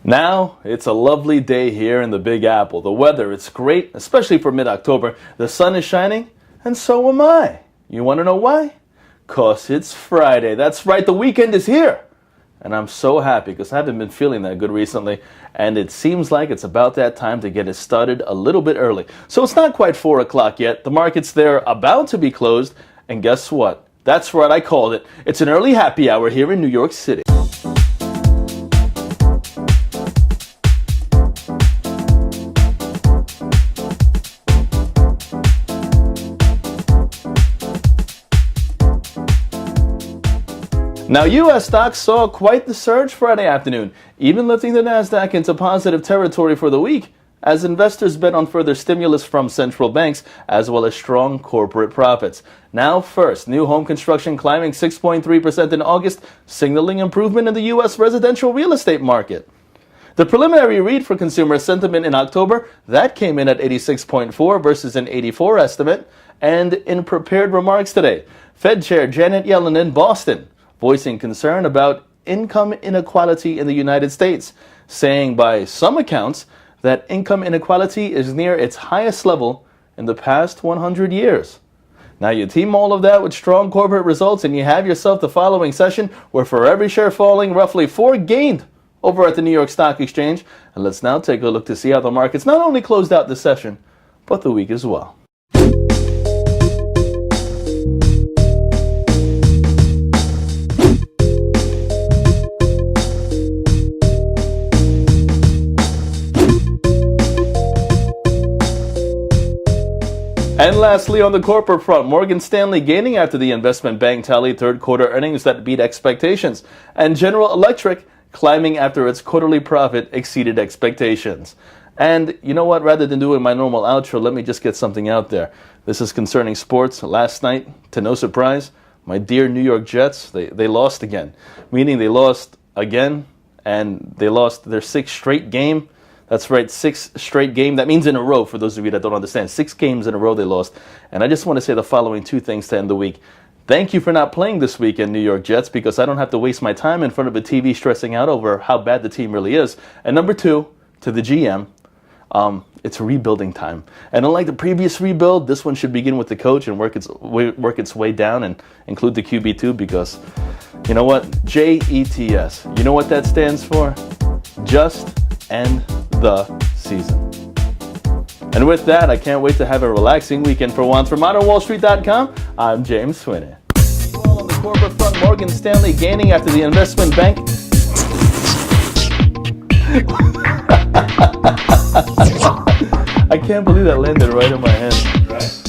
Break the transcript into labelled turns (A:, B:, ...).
A: Now, it's a lovely day here in the Big Apple. The weather, it's great, especially for mid-October. The sun is shining, and so am I. You want to know why? 'Cause it's Friday. That's right, the weekend is here. And I'm so happy because I haven't been feeling that good recently. And it seems like it's about that time to get it started a little bit early. So it's not quite 4 o'clock yet. The market's there about to be closed. And guess what? That's right, I called it. It's an early happy hour here in New York City. Now, U.S. stocks saw quite the surge Friday afternoon, even lifting the Nasdaq into positive territory for the week, as investors bet on further stimulus from central banks, as well as strong corporate profits. Now first, new home construction climbing 6.3% in August, signaling improvement in the U.S. residential real estate market. The preliminary read for consumer sentiment in October, that came in at 86.4 versus an 84 estimate. And in prepared remarks today, Fed Chair Janet Yellen in Boston, voicing concern about income inequality in the United States, saying by some accounts that income inequality is near its highest level in the past 100 years. Now you team all of that with strong corporate results and you have yourself the following session where for every share falling, roughly 4 gained over at the New York Stock Exchange. And let's now take a look to see how the markets not only closed out the session, but the week as well. And lastly, on the corporate front, Morgan Stanley gaining after the investment bank tallied third quarter earnings that beat expectations, and General Electric climbing after its quarterly profit exceeded expectations. And you know what, rather than doing my normal outro, let me just get something out there. This is concerning sports. Last night, to no surprise, my dear New York Jets, they lost again, meaning they lost again, and they lost their 6th straight game. That's right, 6th straight game. That means in a row, for those of you that don't understand. 6 games in a row they lost. And I just want to say the following 2 things to end the week. Thank you for not playing this weekend, New York Jets, because I don't have to waste my time in front of a TV stressing out over how bad the team really is. And number 2, to the GM, it's rebuilding time. And unlike the previous rebuild, this one should begin with the coach and work its way down and include the QB too, because you know what? JETS. You know what that stands for? Just end the season. And with that, I can't wait to have a relaxing weekend for once. For ModernWallStreet.com, I'm James Swinney. Well, on the corporate front, Morgan Stanley gaining after the investment bank. I can't believe that landed right in my hand.